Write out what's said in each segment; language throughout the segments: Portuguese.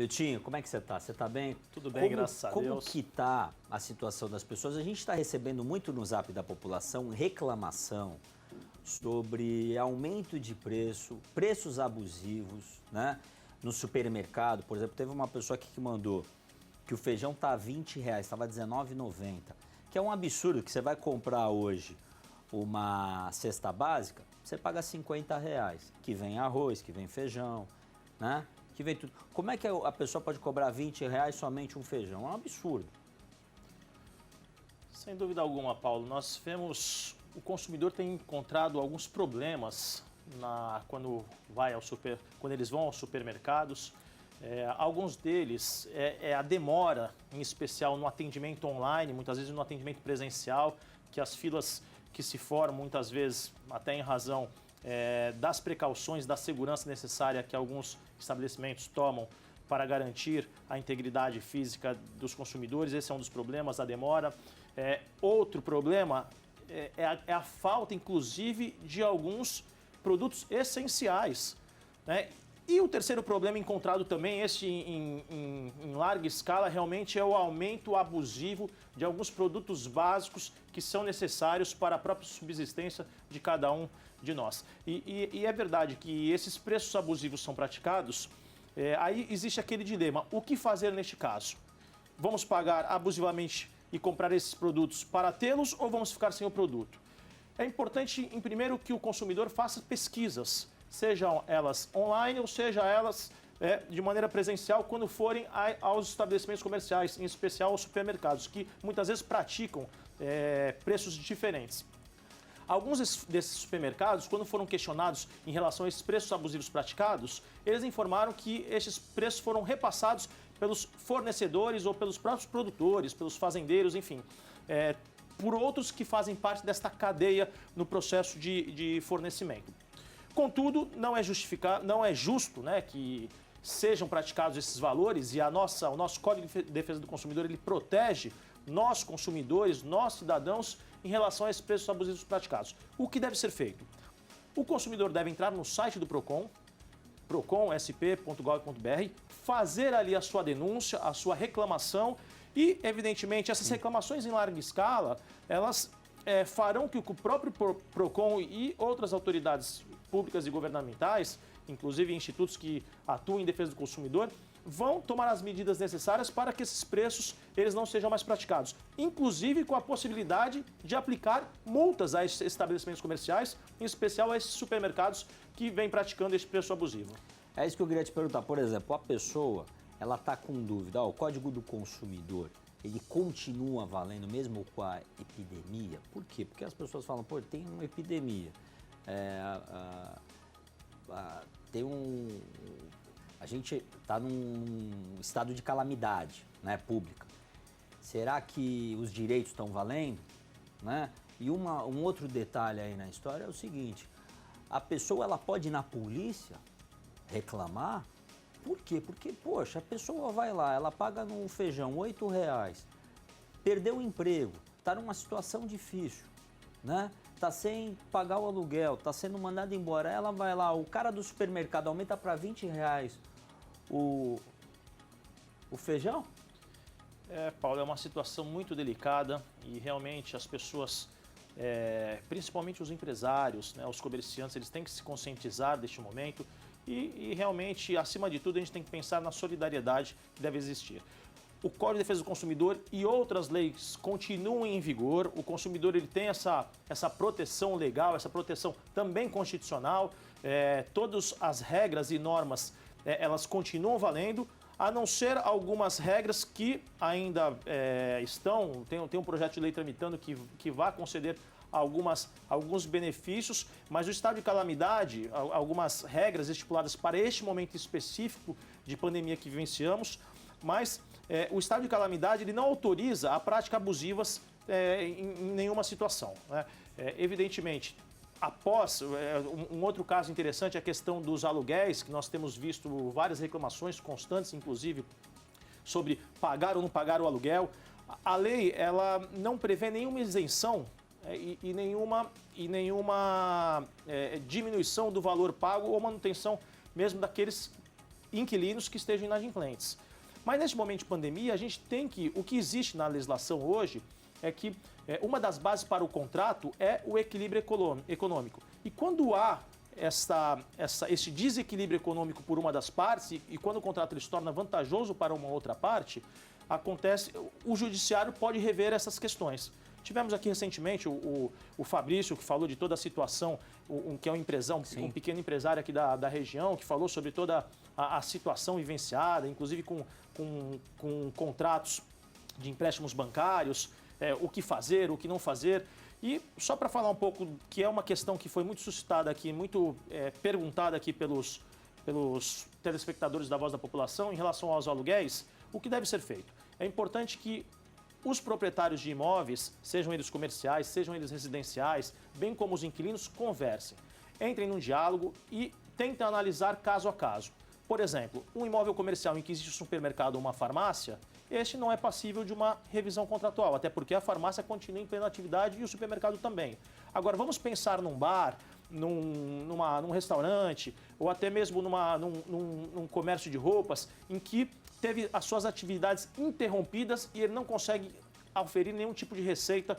Miltinho, como é que você está? Você está bem? Tudo bem, graças a Deus. Como que está a situação das pessoas? A gente está recebendo muito no zap da população reclamação sobre aumento de preço, preços abusivos, né? No supermercado, por exemplo, teve uma pessoa aqui que mandou que o feijão está R$20, estava R$19,90, que é um absurdo que você vai comprar hoje uma cesta básica, você paga R$50, que vem arroz, que vem feijão, né? Que vem tudo. Como é que a pessoa pode cobrar R$20 somente um feijão? É um absurdo. Sem dúvida alguma, Paulo. O consumidor tem encontrado alguns problemas quando eles vão aos supermercados. Alguns deles é a demora, em especial no atendimento online, muitas vezes no atendimento presencial, que as filas que se formam, muitas vezes até em razão das precauções, da segurança necessária que alguns estabelecimentos tomam para garantir a integridade física dos consumidores. Esse é um dos problemas, a demora. Outro problema é a falta, inclusive, de alguns produtos essenciais, né? E o terceiro problema encontrado também, em larga escala, realmente é o aumento abusivo de alguns produtos básicos que são necessários para a própria subsistência de cada um de nós. E é verdade que esses preços abusivos são praticados, aí existe aquele dilema: o que fazer neste caso? Vamos pagar abusivamente e comprar esses produtos para tê-los ou vamos ficar sem o produto? É importante, em primeiro, que o consumidor faça pesquisas, sejam elas online ou seja elas de maneira presencial, quando forem aos estabelecimentos comerciais, em especial aos supermercados, que muitas vezes praticam preços diferentes. Alguns desses supermercados, quando foram questionados em relação a esses preços abusivos praticados, eles informaram que esses preços foram repassados pelos fornecedores ou pelos próprios produtores, pelos fazendeiros, enfim, por outros que fazem parte desta cadeia no processo de fornecimento. Contudo, não é justo, né, que sejam praticados esses valores, e o nosso Código de Defesa do Consumidor, ele protege nós consumidores, nós cidadãos, em relação a esses preços abusivos praticados. O que deve ser feito? O consumidor deve entrar no site do Procon, proconsp.gov.br, fazer ali a sua denúncia, a sua reclamação e, evidentemente, essas reclamações em larga escala, elas farão que o próprio Procon e outras autoridades públicas e governamentais, inclusive institutos que atuam em defesa do consumidor, vão tomar as medidas necessárias para que esses preços eles não sejam mais praticados, inclusive com a possibilidade de aplicar multas a esses estabelecimentos comerciais, em especial a esses supermercados que vêm praticando esse preço abusivo. É isso que eu queria te perguntar. Por exemplo, a pessoa, ela está com dúvida, o Código do Consumidor, ele continua valendo mesmo com a epidemia? Por quê? Porque as pessoas falam, pô, tem uma epidemia, a gente está num estado de calamidade, né, pública. Será que os direitos estão valendo? Né? E um outro detalhe aí na história é o seguinte: a pessoa ela pode ir na polícia reclamar. Por quê? Porque, poxa, a pessoa vai lá, ela paga no feijão R$8, perdeu o emprego, está numa situação difícil, né? Está sem pagar o aluguel, está sendo mandada embora, ela vai lá, o cara do supermercado aumenta para R$20 o feijão? Paulo, é uma situação muito delicada e realmente as pessoas, principalmente os empresários, né, os comerciantes, eles têm que se conscientizar deste momento e realmente, acima de tudo, a gente tem que pensar na solidariedade que deve existir. O Código de Defesa do Consumidor e outras leis continuam em vigor. O consumidor ele tem essa proteção legal, essa proteção também constitucional. Todas as regras e normas elas continuam valendo, a não ser algumas regras que ainda tem um projeto de lei tramitando que vai conceder alguns benefícios, mas o estado de calamidade, algumas regras estipuladas para este momento específico de pandemia que vivenciamos, mas o estado de calamidade ele não autoriza a prática abusivas em nenhuma situação, né? Evidentemente, após, um outro caso interessante é a questão dos aluguéis, que nós temos visto várias reclamações constantes, inclusive, sobre pagar ou não pagar o aluguel. A lei ela não prevê nenhuma isenção e nenhuma diminuição do valor pago ou manutenção mesmo daqueles inquilinos que estejam inadimplentes. Mas neste momento de pandemia, a gente tem o que existe na legislação hoje é que uma das bases para o contrato é o equilíbrio econômico. E quando há esse desequilíbrio econômico por uma das partes, e quando o contrato ele se torna vantajoso para uma outra parte, o judiciário pode rever essas questões. Tivemos aqui recentemente o Fabrício, que falou de toda a situação, que é um pequeno empresário aqui da região, que falou sobre toda a situação vivenciada, inclusive com contratos de empréstimos bancários, o que fazer, o que não fazer. E só para falar um pouco, que é uma questão que foi muito suscitada aqui, muito perguntada aqui pelos telespectadores da Voz da População em relação aos aluguéis, o que deve ser feito? É importante que os proprietários de imóveis, sejam eles comerciais, sejam eles residenciais, bem como os inquilinos, conversem. Entrem num diálogo e tentem analisar caso a caso. Por exemplo, um imóvel comercial em que existe um supermercado ou uma farmácia, este não é passível de uma revisão contratual, até porque a farmácia continua em plena atividade e o supermercado também. Agora, vamos pensar num bar, num restaurante, ou até mesmo num comércio de roupas, em que teve as suas atividades interrompidas e ele não consegue oferir nenhum tipo de receita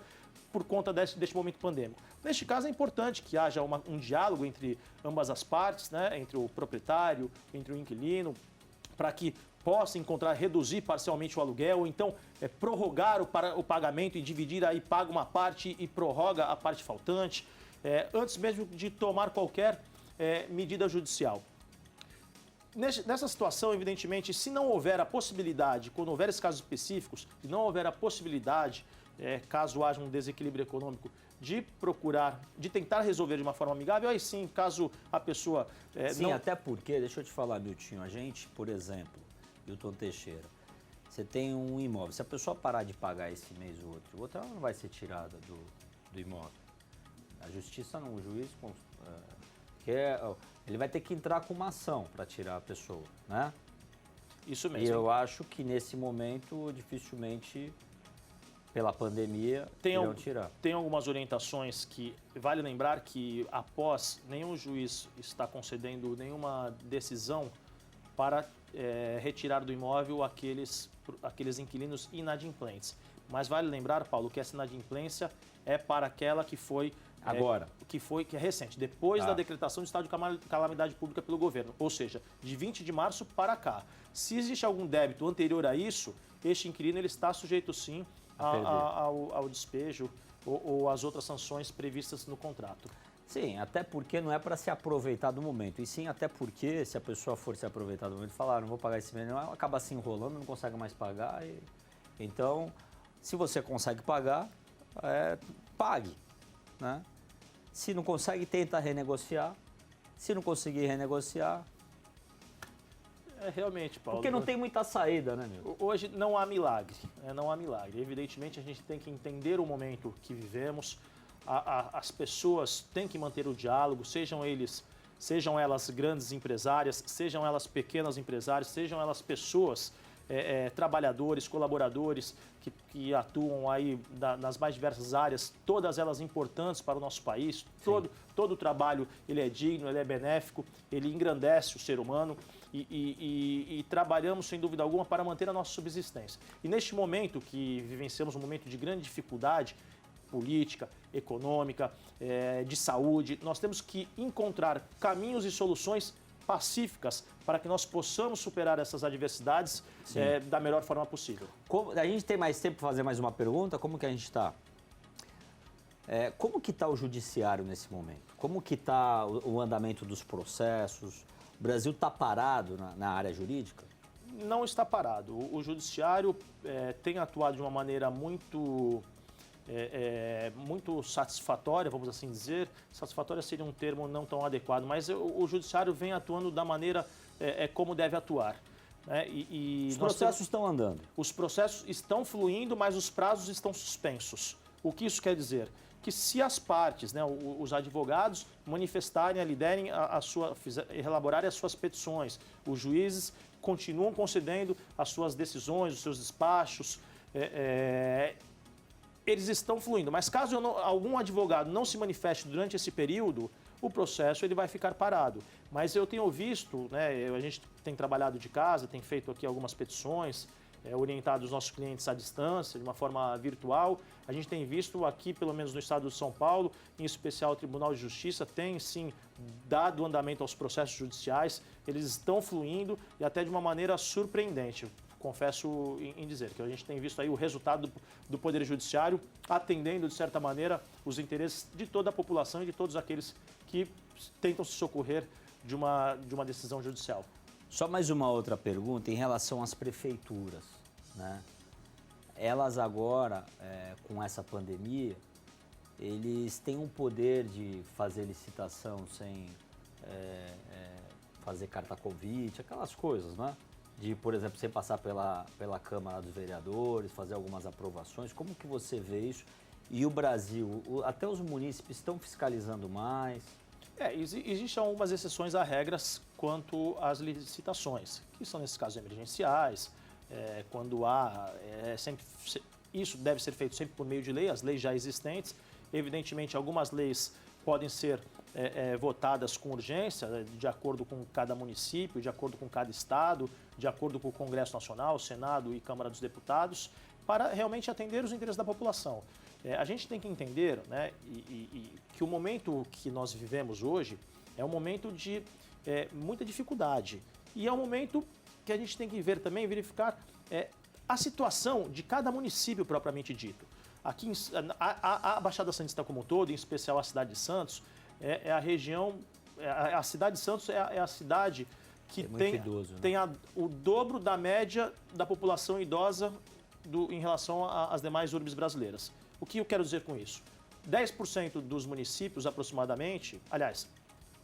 por conta deste momento pandêmico. Neste caso, é importante que haja um diálogo entre ambas as partes, né, entre o proprietário, entre o inquilino, para que possa reduzir parcialmente o aluguel, ou então prorrogar o pagamento e dividir aí, paga uma parte e prorroga a parte faltante, antes mesmo de tomar qualquer medida judicial. Nessa situação, evidentemente, se não houver a possibilidade, quando houver esses casos específicos, e não houver a possibilidade, caso haja um desequilíbrio econômico, de tentar resolver de uma forma amigável, aí sim, caso a pessoa... Sim, até porque, deixa eu te falar, Miltinho, a gente, por exemplo, Hilton Teixeira, você tem um imóvel, se a pessoa parar de pagar esse mês ou outro, o outro ela não vai ser tirada do imóvel. A justiça não, o juiz... ele vai ter que entrar com uma ação para tirar a pessoa, né? Isso mesmo. E eu acho que nesse momento, dificilmente, pela pandemia, irão tirar. Tem algumas orientações que vale lembrar que após nenhum juiz está concedendo nenhuma decisão para retirar do imóvel aqueles inquilinos inadimplentes. Mas vale lembrar, Paulo, que essa inadimplência é para aquela que foi... Agora. Que é recente, depois da decretação de estado de calamidade pública pelo governo, ou seja, de 20 de março para cá. Se existe algum débito anterior a isso, este inquilino ele está sujeito sim ao despejo ou às outras sanções previstas no contrato. Sim, até porque não é para se aproveitar do momento, e sim até porque se a pessoa for se aproveitar do momento e falar, não vou pagar esse mês, ela acaba se enrolando, não consegue mais pagar. Então, se você consegue pagar, pague, né? Se não consegue, tenta renegociar. Se não conseguir renegociar... Realmente, Paulo. Porque não tem muita saída, né, meu? Hoje não há milagre, não há milagre. Evidentemente, a gente tem que entender o momento que vivemos. As pessoas têm que manter o diálogo, sejam elas grandes empresárias, sejam elas pequenas empresárias, sejam elas pessoas... trabalhadores, colaboradores que atuam aí nas mais diversas áreas, todas elas importantes para o nosso país. Todo o trabalho ele é digno, ele é benéfico, ele engrandece o ser humano e trabalhamos, sem dúvida alguma, para manter a nossa subsistência. E neste momento que vivenciamos um momento de grande dificuldade política, econômica, de saúde, nós temos que encontrar caminhos e soluções pacíficas para que nós possamos superar essas adversidades da melhor forma possível. A gente tem mais tempo para fazer mais uma pergunta? Como que a gente está? Como que está o judiciário nesse momento? Como que está o andamento dos processos? O Brasil está parado na área jurídica? Não está parado. O judiciário tem atuado de uma maneira muito satisfatória, vamos assim dizer. Satisfatória seria um termo não tão adequado, mas o judiciário vem atuando da maneira como deve atuar. Né? Os processos estão andando. Os processos estão fluindo, mas os prazos estão suspensos. O que isso quer dizer? Que se as partes, né, os advogados, manifestarem, liderem elaborarem as suas petições, os juízes continuam concedendo as suas decisões, os seus despachos, eles estão fluindo. Mas caso algum advogado não se manifeste durante esse período, o processo ele vai ficar parado. Mas eu tenho visto, né, a gente tem trabalhado de casa, tem feito aqui algumas petições, orientado os nossos clientes à distância, de uma forma virtual. A gente tem visto aqui, pelo menos no estado de São Paulo, em especial o Tribunal de Justiça, tem sim dado andamento aos processos judiciais, eles estão fluindo e até de uma maneira surpreendente. Confesso em dizer que a gente tem visto aí o resultado do Poder Judiciário atendendo, de certa maneira, os interesses de toda a população e de todos aqueles que tentam se socorrer de uma decisão judicial. Só mais uma outra pergunta em relação às prefeituras, né? Elas agora, com essa pandemia, eles têm um poder de fazer licitação sem fazer carta Covid, aquelas coisas, né? De, por exemplo, sem passar pela Câmara dos Vereadores, fazer algumas aprovações. Como que você vê isso? E o Brasil, até os munícipes estão fiscalizando mais? Existem algumas exceções a regras quanto às licitações, que são nesses casos emergenciais, quando há, isso deve ser feito sempre por meio de lei, as leis já existentes. Evidentemente, algumas leis podem ser votadas com urgência, de acordo com cada município, de acordo com cada estado, de acordo com o Congresso Nacional, Senado e Câmara dos Deputados, para realmente atender os interesses da população. A gente tem que entender, né, que o momento que nós vivemos hoje é um momento de muita dificuldade. E é um momento que a gente tem que ver também, verificar a situação de cada município propriamente dito. Aqui a Baixada Santista como um todo, em especial a cidade de Santos, é a região, a cidade de Santos é a cidade que tem, idoso, né? tem o dobro da média da população idosa em relação às demais urbes brasileiras. O que eu quero dizer com isso? 10% dos municípios aproximadamente, aliás,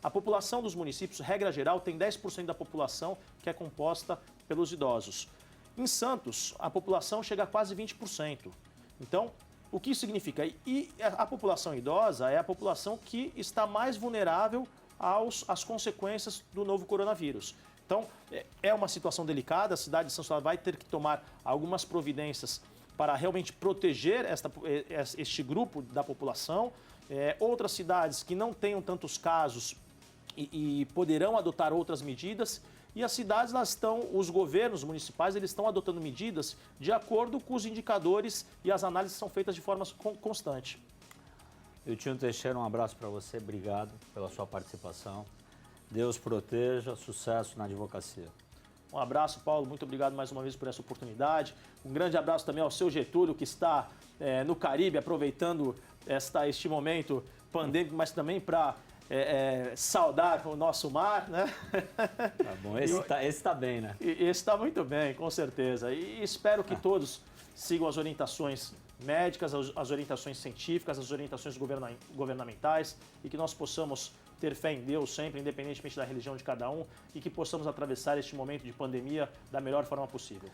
a população dos municípios, regra geral, tem 10% da população que é composta pelos idosos. Em Santos, a população chega a quase 20%. Então, o que isso significa? E a população idosa é a população que está mais vulnerável às consequências do novo coronavírus. Então, é uma situação delicada, a cidade de São Paulo vai ter que tomar algumas providências para realmente proteger este grupo da população. Outras cidades que não tenham tantos casos e poderão adotar outras medidas. E as cidades, os governos municipais, eles estão adotando medidas de acordo com os indicadores e as análises são feitas de forma constante. Eutinho Teixeira, um abraço para você, obrigado pela sua participação. Deus proteja, sucesso na advocacia. Um abraço, Paulo, muito obrigado mais uma vez por essa oportunidade. Um grande abraço também ao seu Getúlio, que está no Caribe, aproveitando este momento pandêmico, mas também para saudar o nosso mar, né? Tá bom, esse tá bem, né? Esse está muito bem, com certeza. E espero que todos sigam as orientações médicas, as orientações científicas, as orientações governamentais e que nós possamos ter fé em Deus sempre, independentemente da religião de cada um, e que possamos atravessar este momento de pandemia da melhor forma possível.